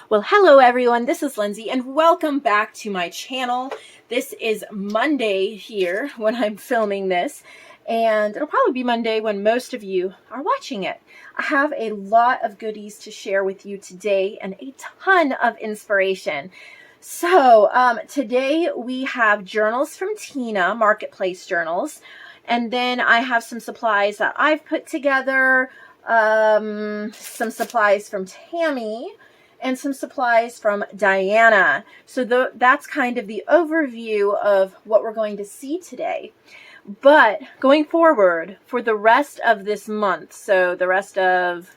Well, hello everyone, this is Lindsay and welcome back to my channel. This is Monday here when I'm filming this, and it'll probably be Monday when most of you are watching it. I have a lot of goodies to share with you today and a ton of inspiration. So today we have journals from Tina, Marketplace journals, and then I have some supplies that I've put together, some supplies from Tammy, and some supplies from Diana. So that's kind of the overview of what we're going to see today. But going forward for the rest of this month, so the rest of,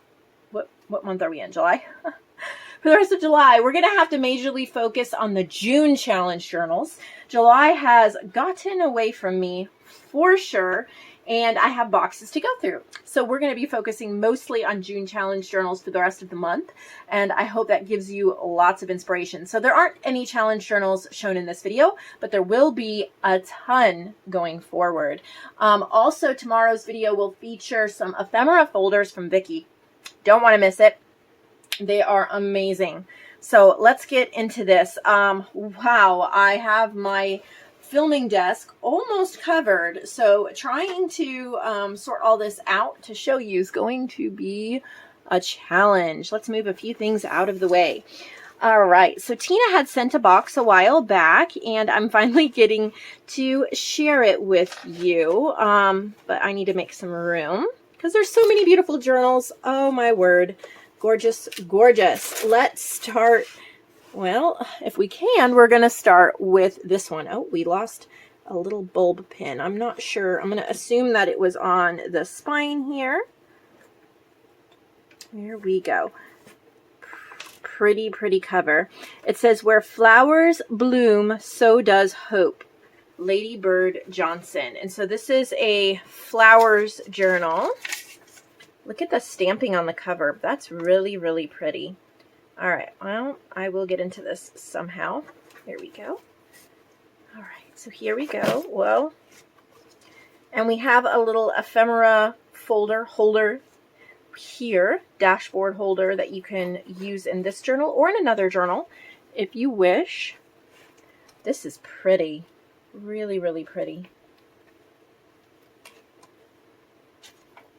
what month are we in? July? For the rest of July, we're going to have to majorly focus on the June challenge journals. July has gotten away from me for sure, and I have boxes to go through. So we're going to be focusing mostly on June challenge journals for the rest of the month, and I hope that gives you lots of inspiration. So there aren't any challenge journals shown in this video, but there will be a ton going forward. Also, tomorrow's video will feature some ephemera folders from Vicky. Don't want to miss it. They are amazing. So let's get into this. Wow, I have my filming desk almost covered, so trying to sort all this out to show you is going to be a challenge. Let's move a few things out of the way. All right, so Tina had sent a box a while back, and I'm finally getting to share it with you, but I need to make some room because there's so many beautiful journals. Oh my word, gorgeous, gorgeous. Let's start. Well, if we can, we're going to start with this one. Oh, we lost a little bulb pin. I'm not sure. I'm going to assume that it was on the spine here. There we go. Pretty, pretty cover. It says, "Where flowers bloom, so does hope." Lady Bird Johnson. And so this is a flowers journal. Look at the stamping on the cover. That's really, really pretty. All right, well, I will get into this somehow. There we go. All right, so here we go. Well, and we have a little ephemera holder here, dashboard holder that you can use in this journal or in another journal if you wish. This is pretty, really, really pretty.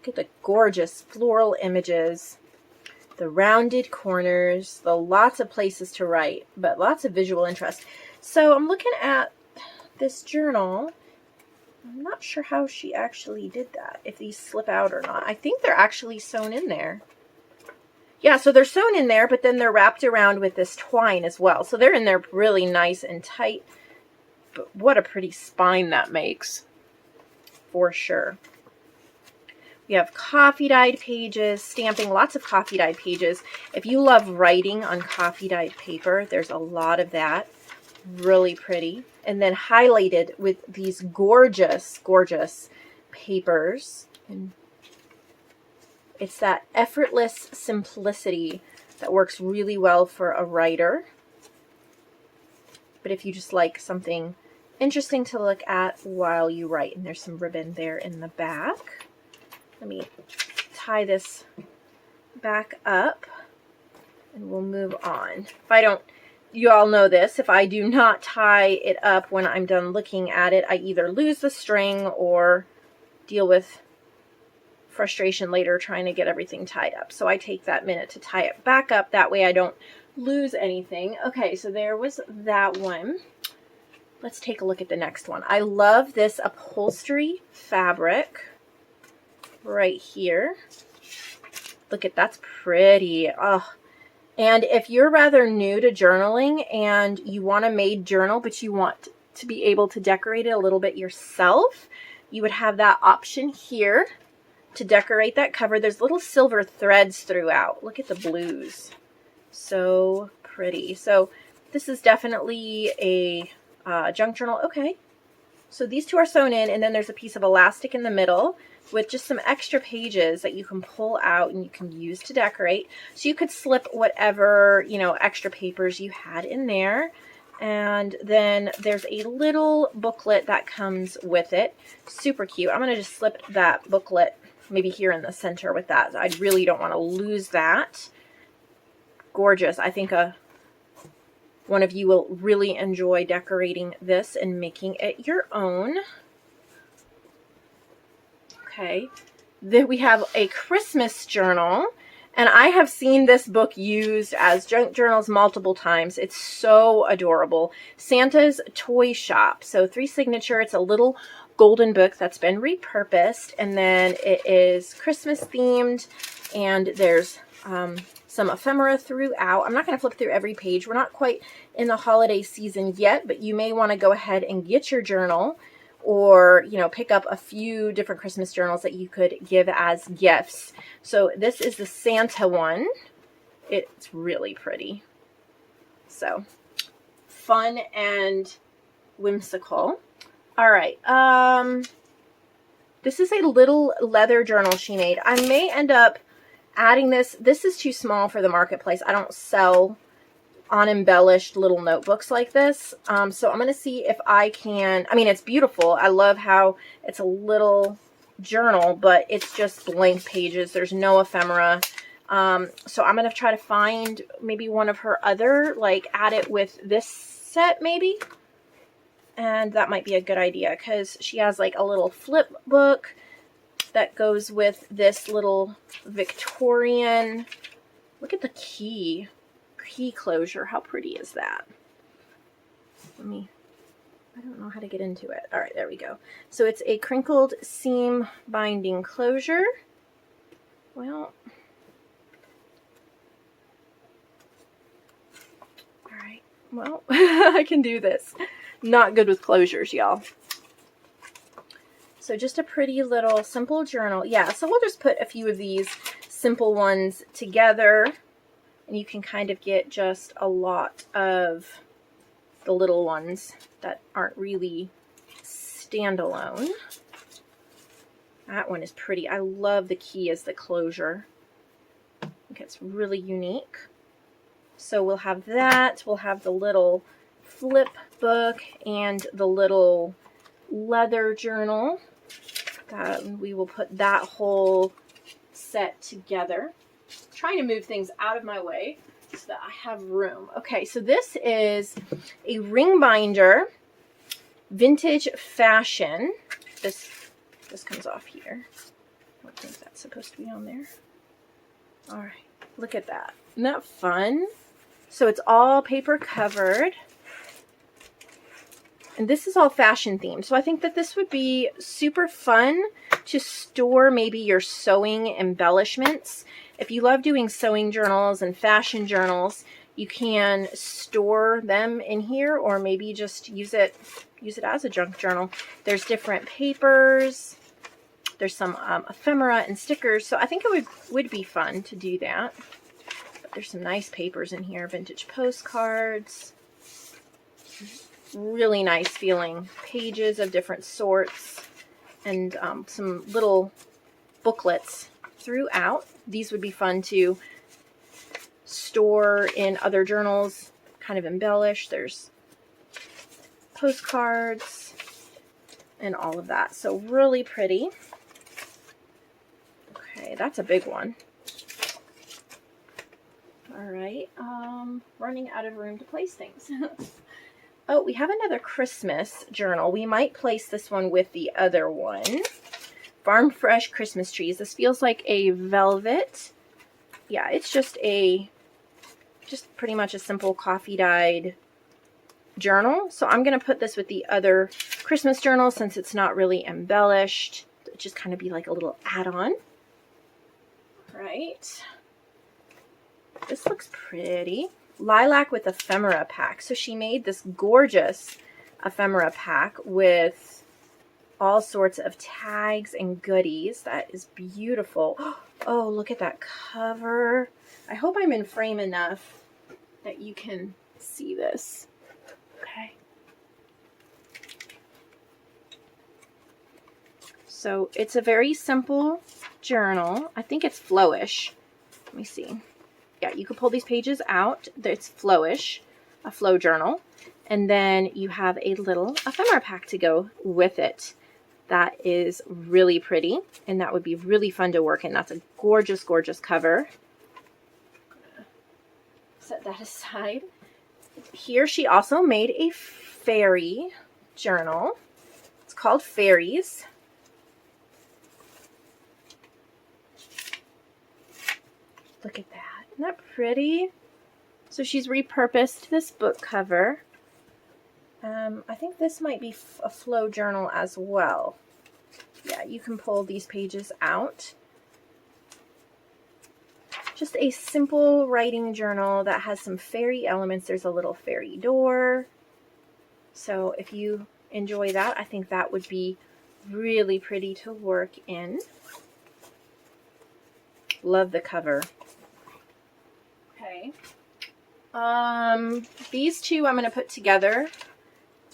Look at the gorgeous floral images. The rounded corners, the lots of places to write, but lots of visual interest. So I'm looking at this journal. I'm not sure how she actually did that, if these slip out or not. I think they're actually sewn in there. Yeah, so they're sewn in there, but then they're wrapped around with this twine as well. So they're in there really nice and tight. But what a pretty spine that makes, for sure. We have coffee-dyed pages, stamping, lots of coffee-dyed pages. If you love writing on coffee-dyed paper, there's a lot of that. Really pretty. And then highlighted with these gorgeous, gorgeous papers. And it's that effortless simplicity that works really well for a writer. But if you just like something interesting to look at while you write, and there's some ribbon there in the back. Let me tie this back up and we'll move on. If I don't, you all know this, if I do not tie it up when I'm done looking at it, I either lose the string or deal with frustration later trying to get everything tied up. So I take that minute to tie it back up. That way I don't lose anything. Okay, so there was that one. Let's take a look at the next one. I love this upholstery fabric. Right here. Look at, that's pretty. Oh, and if you're rather new to journaling and you want a made journal, but you want to be able to decorate it a little bit yourself, you would have that option here to decorate that cover. There's little silver threads throughout. Look at the blues. So pretty. So this is definitely a junk journal. Okay. So these two are sewn in, and then there's a piece of elastic in the middle with just some extra pages that you can pull out and you can use to decorate. So you could slip whatever, you know, extra papers you had in there. And then there's a little booklet that comes with it. Super cute. I'm going to just slip that booklet maybe here in the center with that. I really don't want to lose that. gorgeous. I think one of you will really enjoy decorating this and making it your own. Okay, then we have a Christmas journal, and I have seen this book used as junk journals multiple times. It's so adorable. Santa's Toy Shop. So 3 signature. It's a little golden book that's been repurposed, and then it is Christmas themed, and there's some ephemera throughout. I'm not going to flip through every page. We're not quite in the holiday season yet, but you may want to go ahead and get your journal, or, you know, pick up a few different Christmas journals that you could give as gifts. So this is the Santa one. It's really pretty. So fun and whimsical. All right. This is a little leather journal she made. I may end up adding this. This is too small for the marketplace. I don't sell unembellished little notebooks like this. So I'm going to see if I can, I mean, it's beautiful. I love how it's a little journal, but it's just blank pages. There's no ephemera. So I'm going to try to find maybe one of her other, like add it with this set maybe. And that might be a good idea, because she has like a little flip book that goes with this little Victorian. Look at the key closure. How pretty is that? I don't know how to get into it. All right, there we go. So it's a crinkled seam binding closure. Well, all right. Well, I can do this. Not good with closures, y'all. So just a pretty little simple journal. Yeah, so we'll just put a few of these simple ones together, and you can kind of get just a lot of the little ones that aren't really standalone. That one is pretty. I love the key as the closure. I think it's really unique. So we'll have that. We'll have the little flip book and the little leather journal. We will put that whole set together. I'm trying to move things out of my way so that I have room. Okay, so this is a ring binder, vintage fashion. This comes off here. I don't think that's supposed to be on there. All right, look at that. Isn't that fun? So it's all paper covered. And this is all fashion themed. So I think that this would be super fun to store maybe your sewing embellishments. If you love doing sewing journals and fashion journals, you can store them in here, or maybe just use it as a junk journal. There's different papers. There's some ephemera and stickers. So I think it would be fun to do that. But there's some nice papers in here. Vintage postcards. Really nice feeling pages of different sorts, and some little booklets throughout. These would be fun to store in other journals, kind of embellish. There's postcards and all of that. So really pretty. Okay, that's a big one. All right, running out of room to place things. Oh, we have another Christmas journal. We might place this one with the other one. Farm Fresh Christmas Trees. This feels like a velvet. Yeah, it's just pretty much a simple coffee dyed journal. So I'm going to put this with the other Christmas journal since it's not really embellished. It just kind of be like a little add-on. Right. This looks pretty. Lilac with ephemera pack. So she made this gorgeous ephemera pack with all sorts of tags and goodies. That is beautiful. Oh, look at that cover. I hope I'm in frame enough that you can see this. Okay. So it's a very simple journal. I think it's flowish. Let me see. Yeah, you could pull these pages out. It's flowish, a flow journal. And then you have a little ephemera pack to go with it. That is really pretty, and that would be really fun to work in. That's a gorgeous, gorgeous cover. set that aside. Here she also made a fairy journal. It's called Fairies. Look at that. Isn't that pretty? So she's repurposed this book cover. I think this might be a flow journal as well. Yeah, you can pull these pages out. Just a simple writing journal that has some fairy elements. There's a little fairy door. So if you enjoy that, I think that would be really pretty to work in. Love the cover. Okay. These two I'm going to put together.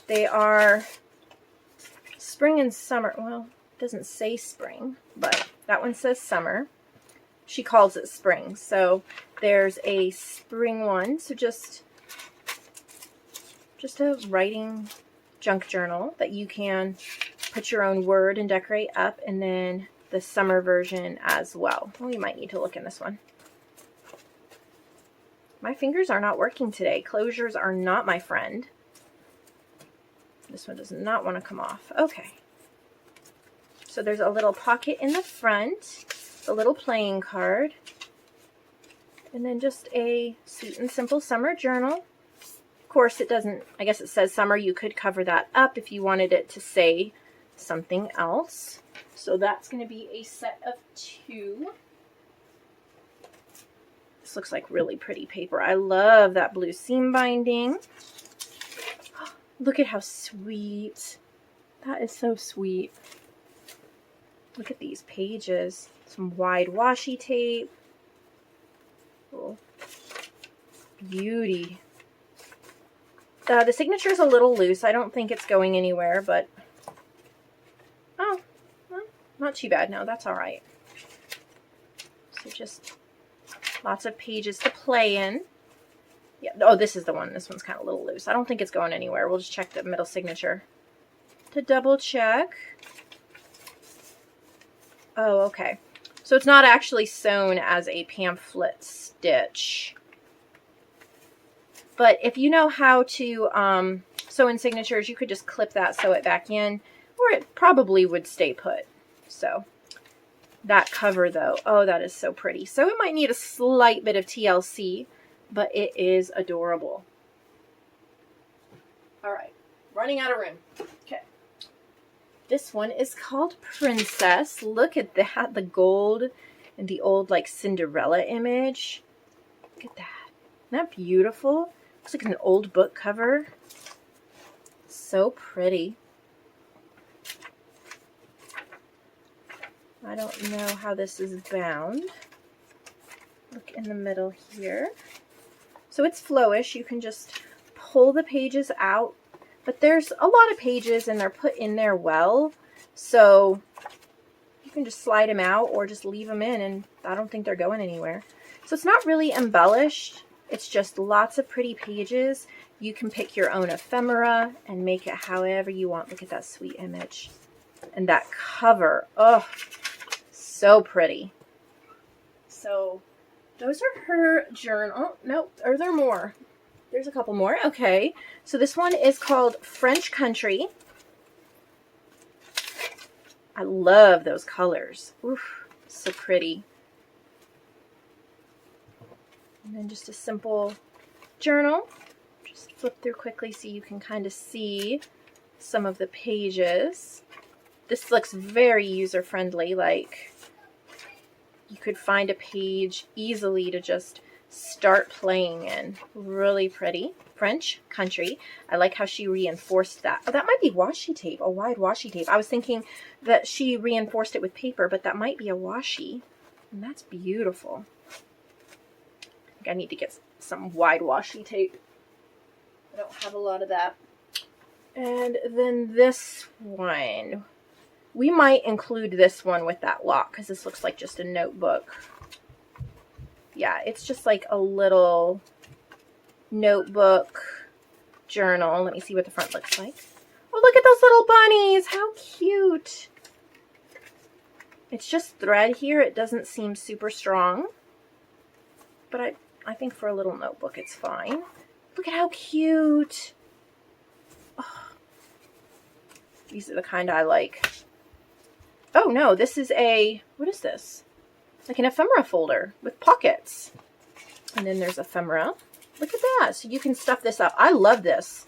They are spring and summer. Well, it doesn't say spring, but that one says summer. She calls it spring. So there's a spring one. So just a writing junk journal that you can put your own word and decorate up. And then the summer version as well. Well, you might need to look in this one. My fingers are not working today. Closures are not my friend. This one does not want to come off. Okay. So there's a little pocket in the front, a little playing card, and then just a sweet and simple summer journal. Of course, it doesn't, I guess it says summer. You could cover that up if you wanted it to say something else. So that's going to be a set of 2. This looks like really pretty paper. I love that blue seam binding. Look at how sweet. That is so sweet. Look at these pages. Some wide washi tape. Oh, beauty. The signature is a little loose. I don't think it's going anywhere, but oh, well, not too bad. No, that's all right. So just lots of pages to play in. Yeah. Oh, this is the one. This one's kind of a little loose. I don't think it's going anywhere. We'll just check the middle signature to double check. Oh, okay. So it's not actually sewn as a pamphlet stitch. But if you know how to sew in signatures, you could just clip that, sew it back in, or it probably would stay put. So that cover though, oh, that is so pretty. So it might need a slight bit of TLC, but it is adorable. All right, running out of room. Okay. This one is called Princess. Look at that, the gold and the old like Cinderella image. Look at that. Isn't that beautiful? Looks like an old book cover. So pretty. I don't know how this is bound. Look in the middle here. So it's flowish. You can just pull the pages out. But there's a lot of pages and they're put in there well. So you can just slide them out or just leave them in, and I don't think they're going anywhere. So it's not really embellished. It's just lots of pretty pages. You can pick your own ephemera and make it however you want. Look at that sweet image. And that cover. Oh, so pretty. So those are her journal. Oh, no, are there more? There's a couple more. Okay. So this one is called French Country. I love those colors. Oof, so pretty. And then just a simple journal. Just flip through quickly so you can kind of see some of the pages. This looks very user-friendly. Like you could find a page easily to just start playing in. Really pretty. French Country. I like how she reinforced that. Oh, that might be washi tape, a wide washi tape. I was thinking that she reinforced it with paper, but that might be a washi. And that's beautiful. I think I need to get some wide washi tape. I don't have a lot of that. And then this one. We might include this one with that lock because this looks like just a notebook. Yeah, it's just like a little notebook journal. Let me see what the front looks like. Oh, look at those little bunnies. How cute. It's just thread here. It doesn't seem super strong. But I think for a little notebook it's fine. Look at how cute. Oh, these are the kind I like. Oh no, this is a, what is this? Like an ephemera folder with pockets. And then there's ephemera. Look at that. So you can stuff this up. I love this.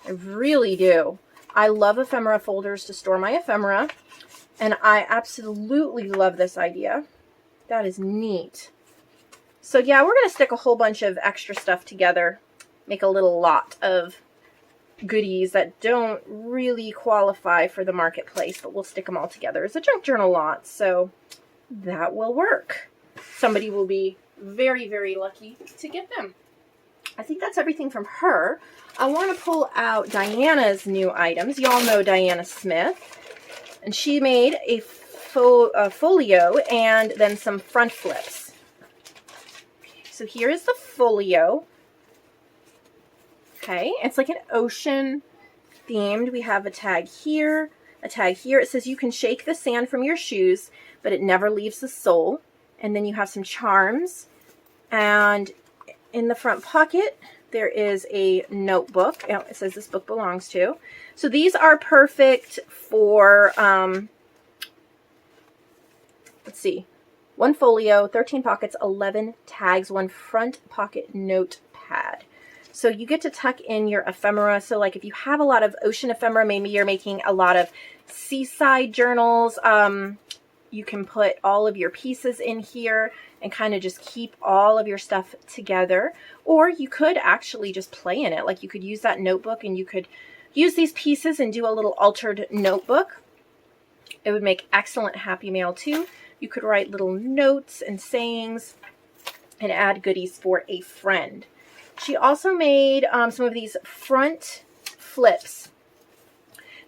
I really do. I love ephemera folders to store my ephemera. And I absolutely love this idea. That is neat. So yeah, we're going to stick a whole bunch of extra stuff together. Make a little lot of goodies that don't really qualify for the marketplace, but we'll stick them all together as a junk journal lot. So that will work. Somebody will be very, very lucky to get them. I think that's everything from her. I want to pull out Diana's new items. Y'all know Diana Smith. And she made a folio and then some front flips. So here is the folio. Okay, it's like an ocean themed. We have a tag here, a tag here. It says you can shake the sand from your shoes, but it never leaves the sole. And then you have some charms. And in the front pocket, there is a notebook. It says this book belongs to. So these are perfect for, let's see, 1 folio, 13 pockets, 11 tags, 1 front pocket notepad. So you get to tuck in your ephemera. So like if you have a lot of ocean ephemera, maybe you're making a lot of seaside journals, you can put all of your pieces in here and kind of just keep all of your stuff together. Or you could actually just play in it. Like you could use that notebook and you could use these pieces and do a little altered notebook. It would make excellent happy mail too. You could write little notes and sayings and add goodies for a friend. She also made some of these front flips.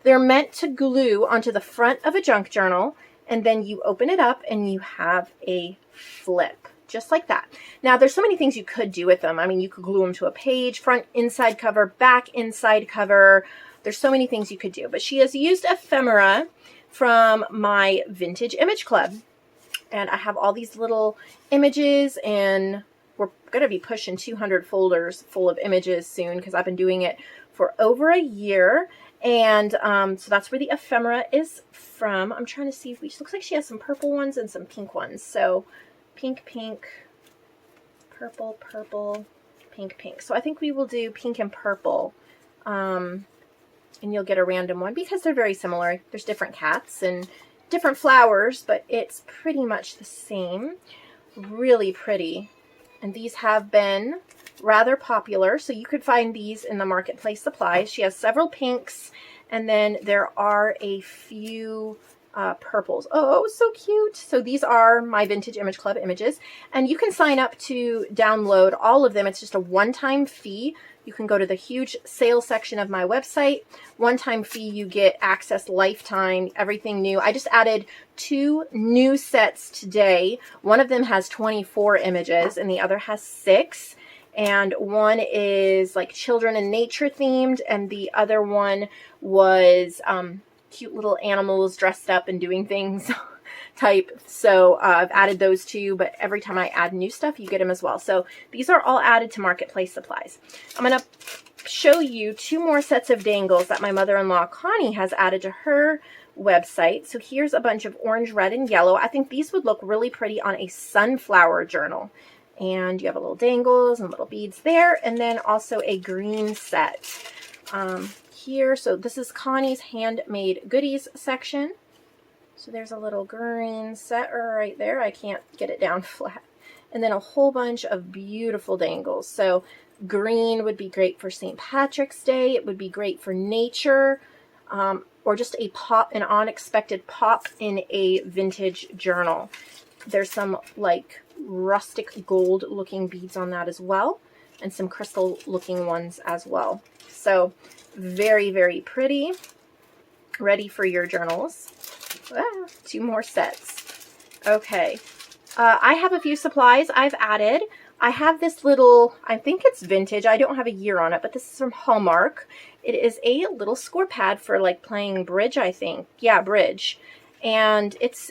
They're meant to glue onto the front of a junk journal, and then you open it up and you have a flip, just like that. Now, there's so many things you could do with them. I mean, you could glue them to a page, front inside cover, back inside cover. There's so many things you could do. But she has used ephemera from my Vintage Image Club. And I have all these little images, and we're going to be pushing 200 folders full of images soon because I've been doing it for over a year. And so that's where the ephemera is from. I'm trying to see if looks like she has some purple ones and some pink ones. So pink, pink, purple, purple, pink, pink. So I think we will do pink and purple. And you'll get a random one because they're very similar. There's different cats and different flowers, but it's pretty much the same. Really pretty. And these have been rather popular, so you could find these in the marketplace supplies. She has several pinks, and then there are a few purples. Oh, so cute. So these are my Vintage Image Club images, and you can sign up to download all of them. It's just a one-time fee. You can go to the huge sales section of my website. One-time fee, you get access lifetime, everything new. I just added 2 new sets today. One of them has 24 images and the other has 6. And one is like children and nature themed, and the other one was cute little animals dressed up and doing things type. So I've added those 2, but every time I add new stuff, you get them as well. So these are all added to marketplace supplies. I'm going to show you 2 more sets of dangles that my mother-in-law Connie has added to her website. So here's a bunch of orange, red, and yellow. I think these would look really pretty on a sunflower journal. And you have a little dangles and little beads there, and then also a green set here. So this is Connie's handmade goodies section. So there's a little green set right there. I can't get it down flat. And then a whole bunch of beautiful dangles. So green would be great for St. Patrick's Day. It would be great for nature, or just a pop, an unexpected pop in a vintage journal. There's some like rustic gold looking beads on that as well, and some crystal looking ones as well. So very, very pretty. Ready for your journals. 2 more sets. Okay. I have a few supplies I've added. I have this little, I think it's vintage. I don't have a year on it, but this is from Hallmark. It is a little score pad for like playing bridge, I think. Yeah, bridge. And it's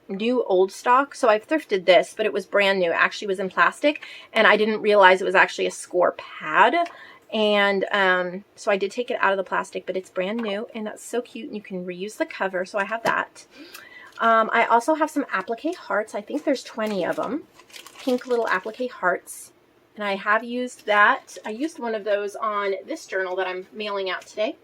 new old stock. So I've thrifted this, but it was brand new. It actually was in plastic, and I didn't realize it was actually a score pad. And so I did take it out of the plastic, but it's brand new, and that's so cute. And you can reuse the cover, so I have that. I also have some applique hearts. I think there's 20 of them. Pink little applique hearts. And I have used that. I used one of those on this journal that I'm mailing out today.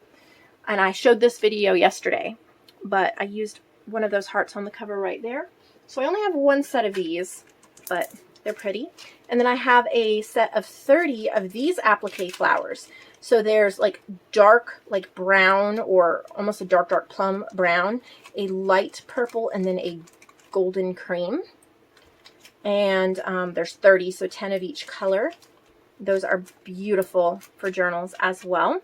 And I showed this video yesterday, but I used one of those hearts on the cover right there. So I only have one set of these, but they're pretty. And then I have a set of 30 of these applique flowers. So there's like dark, like brown, or almost a dark, dark plum brown, a light purple, and then a golden cream. And there's 30, so 10 of each color. Those are beautiful for journals as well.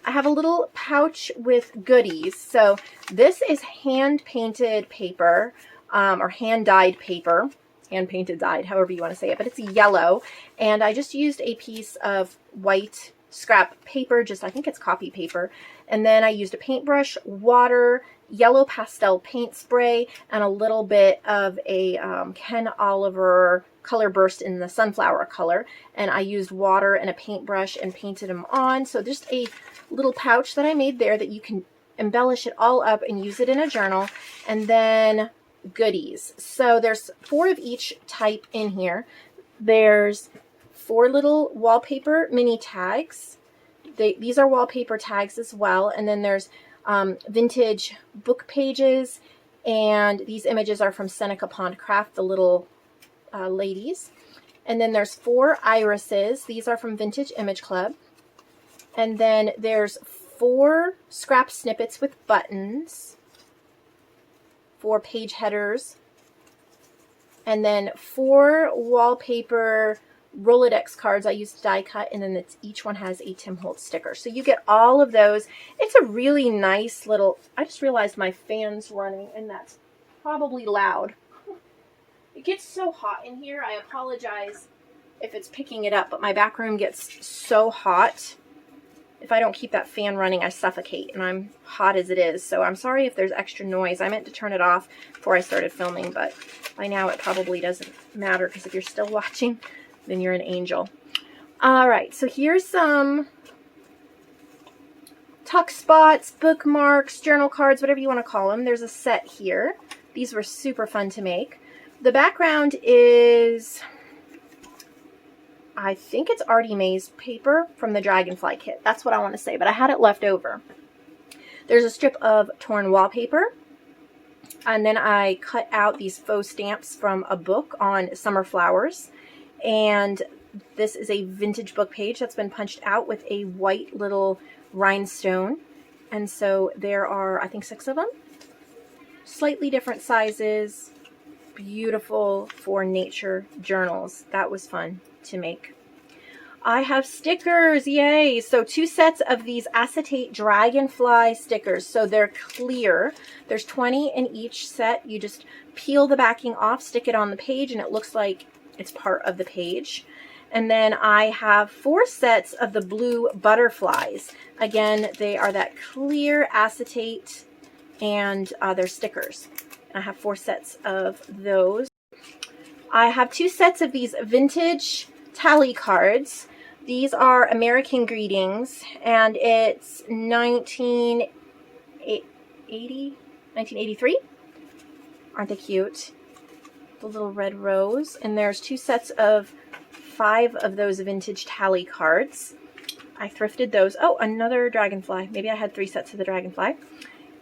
I have a little pouch with goodies. So this is hand-painted paper, or hand-dyed paper. Hand-painted, dyed, however you want to say it, but it's yellow. And I just used a piece of white scrap paper, I think it's copy paper. And then I used a paintbrush, water, yellow pastel paint spray, and a little bit of a Ken Oliver color burst in the sunflower color. And I used water and a paintbrush and painted them on. So just a little pouch that I made there that you can embellish it all up and use it in a journal. And then goodies. So there's 4 of each type in here. There's 4 little wallpaper mini tags. These are wallpaper tags as well. And then there's vintage book pages. And these images are from Seneca Pond Craft, the little ladies. And then there's 4 irises. These are from Vintage Image Club. And then there's 4 scrap snippets with buttons. 4 page headers. And then 4 wallpaper Rolodex cards I used to die cut, and then each one has a Tim Holtz sticker. So you get all of those. It's a really nice little, I just realized my fan's running, and that's probably loud. It gets so hot in here. I apologize if it's picking it up, but my back room gets so hot. If I don't keep that fan running, I suffocate, and I'm hot as it is. So I'm sorry if there's extra noise. I meant to turn it off before I started filming, but by now it probably doesn't matter, because if you're still watching, then you're an angel. All right, so here's some tuck spots, bookmarks, journal cards, whatever you want to call them. There's a set here. These were super fun to make. The background is, I think it's Artie Mae's paper from the Dragonfly kit. That's what I want to say, but I had it left over. There's a strip of torn wallpaper. And then I cut out these faux stamps from a book on summer flowers. And this is a vintage book page that's been punched out with a white little rhinestone. And so there are, I think, 6 of them. Slightly different sizes. Beautiful for nature journals. That was fun to make. I have stickers, yay! So 2 sets of these acetate dragonfly stickers. So they're clear. There's 20 in each set. You just peel the backing off, stick it on the page, and it looks like it's part of the page. And then I have 4 sets of the blue butterflies. Again, they are that clear acetate, and they're stickers. I have 4 sets of those. I have 2 sets of these vintage tally cards. These are American Greetings, and it's 1983. Aren't they cute? The little red rose. And there's 2 sets of 5 of those vintage tally cards. I thrifted those. Oh, another dragonfly. Maybe I had 3 sets of the dragonfly.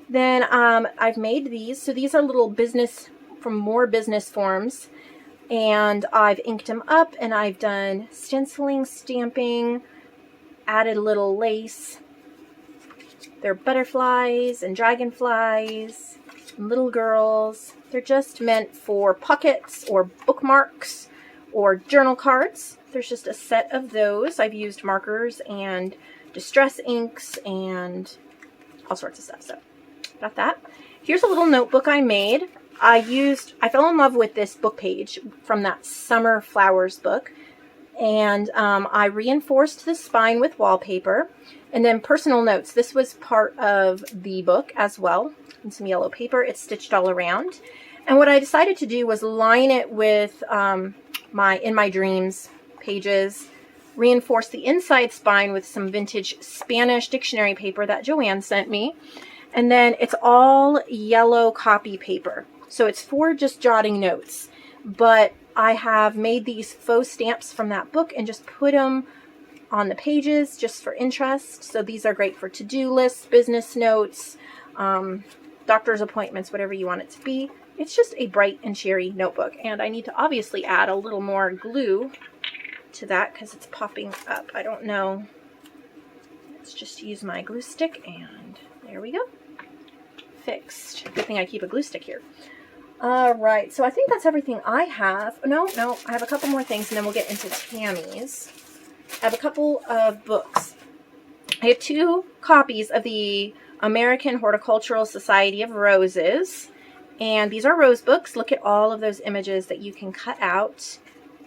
Then I've made these. So these are little business, from more business forms. And I've inked them up, and I've done stenciling, stamping, added a little lace. They're butterflies and dragonflies and little girls. They're just meant for pockets or bookmarks or journal cards. There's just a set of those. I've used markers and distress inks and all sorts of stuff. So got that. Here's a little notebook I made. I fell in love with this book page from that Summer Flowers book. And I reinforced the spine with wallpaper. And then personal notes. This was part of the book as well. and some yellow paper. It's stitched all around. And what I decided to do was line it with my In My Dreams pages, reinforce the inside spine with some vintage Spanish dictionary paper that Joanne sent me. And then it's all yellow copy paper. So it's for just jotting notes. But I have made these faux stamps from that book and just put them on the pages just for interest. So these are great for to-do lists, business notes, doctor's appointments, whatever you want it to be. It's just a bright and cheery notebook. And I need to obviously add a little more glue to that because it's popping up. I don't know. Let's just use my glue stick and there we go. Fixed. Good thing I keep a glue stick here. All right, so I think that's everything I have. No, I have a couple more things and then we'll get into Tammy's. I have a couple of books. I have 2 copies of the American Horticultural Society of Roses. And these are rose books. Look at all of those images that you can cut out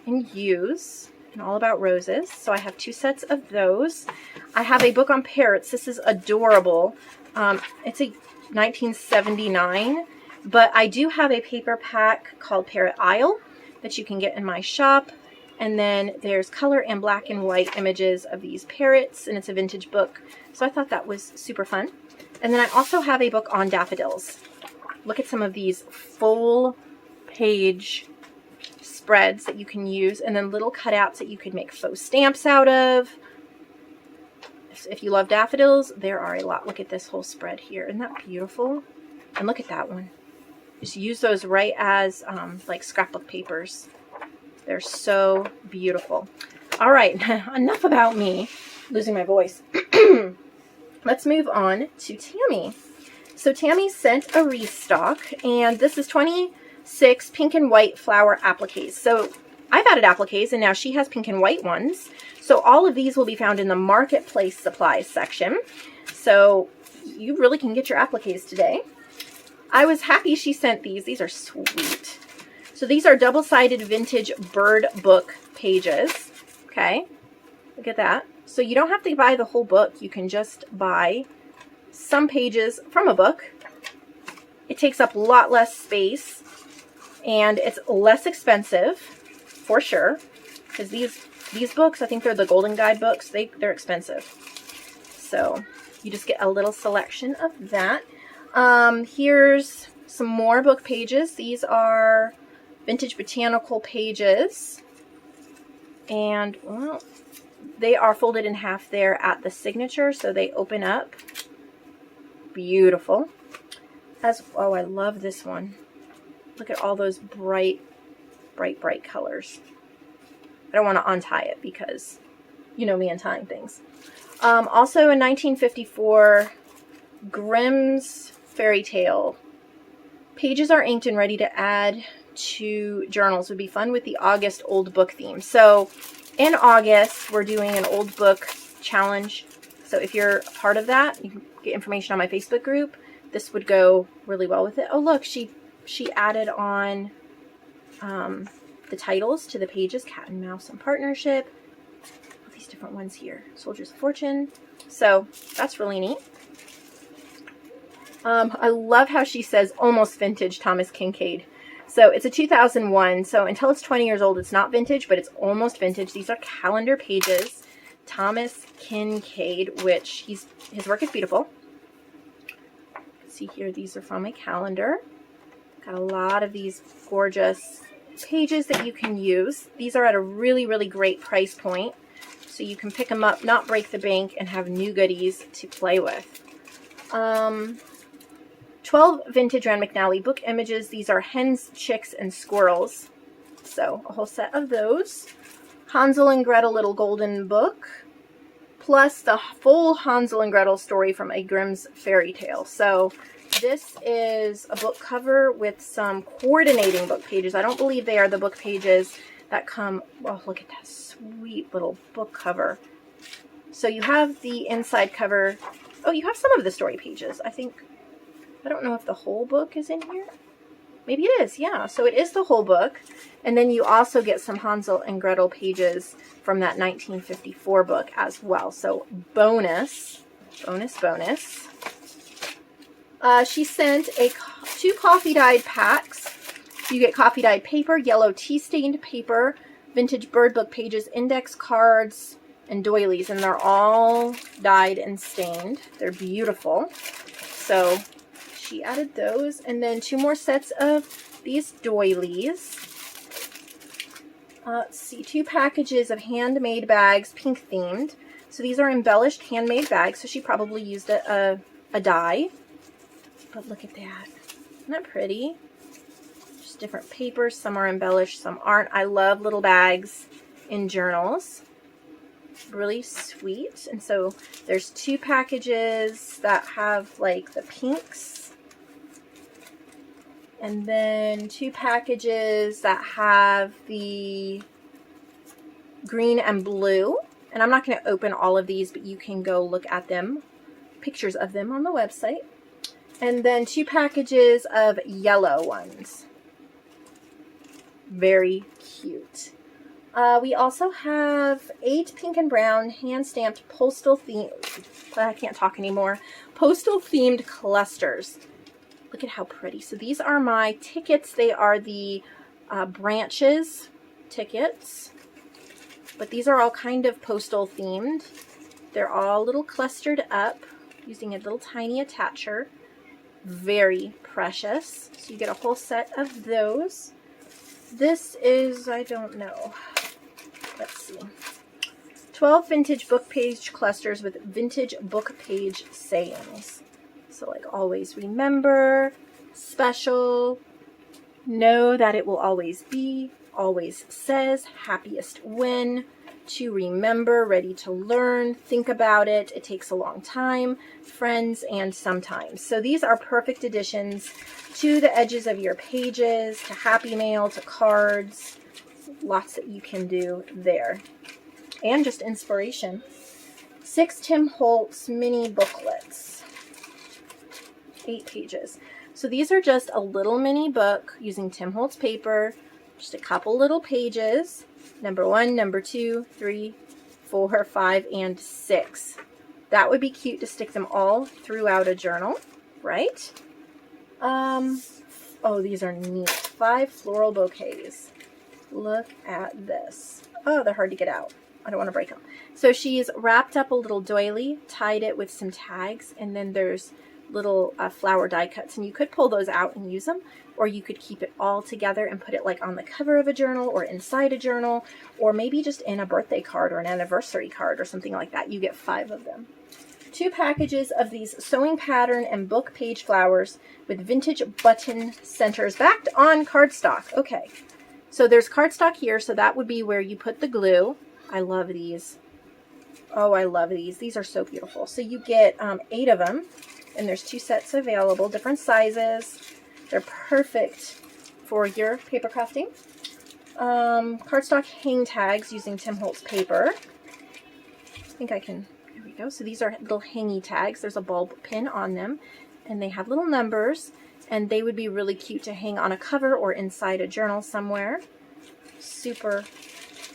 and use. And all about roses. So I have 2 sets of those. I have a book on parrots. This is adorable. It's a 1979. But I do have a paper pack called Parrot Isle that you can get in my shop. And then there's color and black and white images of these parrots, and it's a vintage book. So I thought that was super fun. And then I also have a book on daffodils. Look at some of these full page spreads that you can use, and then little cutouts that you could make faux stamps out of. If you love daffodils, there are a lot. Look at this whole spread here. Isn't that beautiful? And look at that one. Just use those right as like scrapbook papers. They're so beautiful. All right, enough about me losing my voice. Let's move on to Tammy. So Tammy sent a restock, and this is 26 pink and white flower appliques. So I've added appliques, and now she has pink and white ones. So all of these will be found in the Marketplace Supplies section. So you really can get your appliques today. I was happy she sent these. These are sweet. So these are double-sided vintage bird book pages. Okay, look at that. So you don't have to buy the whole book. You can just buy some pages from a book. It takes up a lot less space and it's less expensive for sure. Because these books, I think they're the Golden Guide books. They're expensive. So you just get a little selection of that. Here's some more book pages. These are vintage Botanical pages, and well, they are folded in half there at the signature, so they open up. Beautiful. Oh, I love this one. Look at all those bright colors. I don't want to untie it because you know me untying things. Also a 1954 Grimm's Fairy Tale. Pages are inked and ready to add to journals. Would be fun with the August old book theme. So in August, we're doing an old book challenge. So if you're a part of that, you can get information on my Facebook group. This would go really well with it. Oh, look, she added on the titles to the pages. Cat and Mouse in Partnership. All these different ones here. Soldiers of Fortune. So that's really neat. I love how she says almost vintage Thomas Kincaid. So it's a 2001, so until it's 20 years old, it's not vintage, but it's almost vintage. These are calendar pages. Thomas Kincaid, which his work is beautiful. See here, these are from a calendar. Got a lot of these gorgeous pages that you can use. These are at a really, really great price point. So you can pick them up, not break the bank, and have new goodies to play with. 12 vintage Rand McNally book images. These are hens, chicks, and squirrels. So a whole set of those. Hansel and Gretel Little Golden Book. Plus the full Hansel and Gretel story from a Grimm's Fairy Tale. So this is a book cover with some coordinating book pages. I don't believe they are the book pages that come... Oh, look at that sweet little book cover. So you have the inside cover. Oh, you have some of the story pages. I don't know if the whole book is in here. Maybe it is, yeah. So it is the whole book. And then you also get some Hansel and Gretel pages from that 1954 book as well. So bonus. She sent two coffee dyed packs. You get coffee dyed paper, yellow tea stained paper, vintage bird book pages, index cards, and doilies, and they're all dyed and stained. They're beautiful. So she added those, and then 2 more sets of these doilies. Let's see, 2 packages of handmade bags, pink themed. So these are embellished handmade bags, so she probably used a dye. But look at that. Isn't that pretty? Just different papers. Some are embellished, some aren't. I love little bags in journals. Really sweet. And so there's 2 packages that have like the pinks. And then 2 packages that have the green and blue. And I'm not going to open all of these, but you can go look at them, pictures of them on the website. And then 2 packages of yellow ones. Very cute. We also have 8 pink and brown hand-stamped postal themed, I can't talk anymore, postal themed clusters. Look at how pretty. So these are my tickets. They are the branches tickets. But these are all kind of postal themed. They're all a little clustered up using a little tiny attacher. Very precious. So you get a whole set of those. This is, I don't know. Let's see. 12 vintage book page clusters with vintage book page sayings. So like always remember, special, know that it will always be, always says, happiest when, to remember, ready to learn, think about it, it takes a long time, friends, and sometimes. So these are perfect additions to the edges of your pages, to happy mail, to cards. Lots that you can do there. And just inspiration. 6 Tim Holtz mini booklets. 8 pages. So these are just a little mini book using Tim Holtz paper. Just a couple little pages. Number 1, number 2, 3, 4, 5, and 6. That would be cute to stick them all throughout a journal, right? Oh, these are neat. 5 floral bouquets. Look at this. Oh, they're hard to get out. I don't want to break them. So she's wrapped up a little doily, tied it with some tags, and then there's little flower die cuts, and you could pull those out and use them, or you could keep it all together and put it like on the cover of a journal or inside a journal, or maybe just in a birthday card or an anniversary card or something like that. You get 5 of them. 2 packages of these sewing pattern and book page flowers with vintage button centers backed on cardstock. Okay, so there's cardstock here, so that would be where you put the glue. I love these. Oh, I love these. These are so beautiful. So you get 8 of them, and there's 2 sets available, different sizes. They're perfect for your paper crafting. Cardstock hang tags using Tim Holtz paper. I think I can, there we go. So these are little hangy tags. There's a bulb pin on them, and they have little numbers, and they would be really cute to hang on a cover or inside a journal somewhere. Super,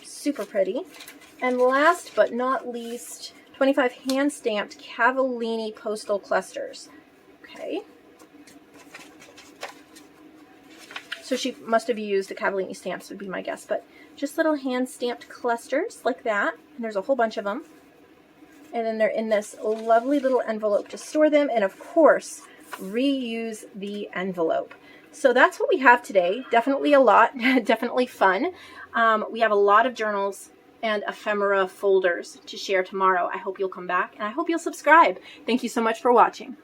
super pretty. And last but not least, 25 hand-stamped Cavallini postal clusters. Okay. So she must have used the Cavallini stamps, would be my guess. But just little hand-stamped clusters like that. And there's a whole bunch of them. And then they're in this lovely little envelope to store them. And of course, reuse the envelope. So that's what we have today. Definitely a lot. Definitely fun. We have a lot of journals and ephemera folders to share tomorrow. I hope you'll come back, and I hope you'll subscribe. Thank you so much for watching.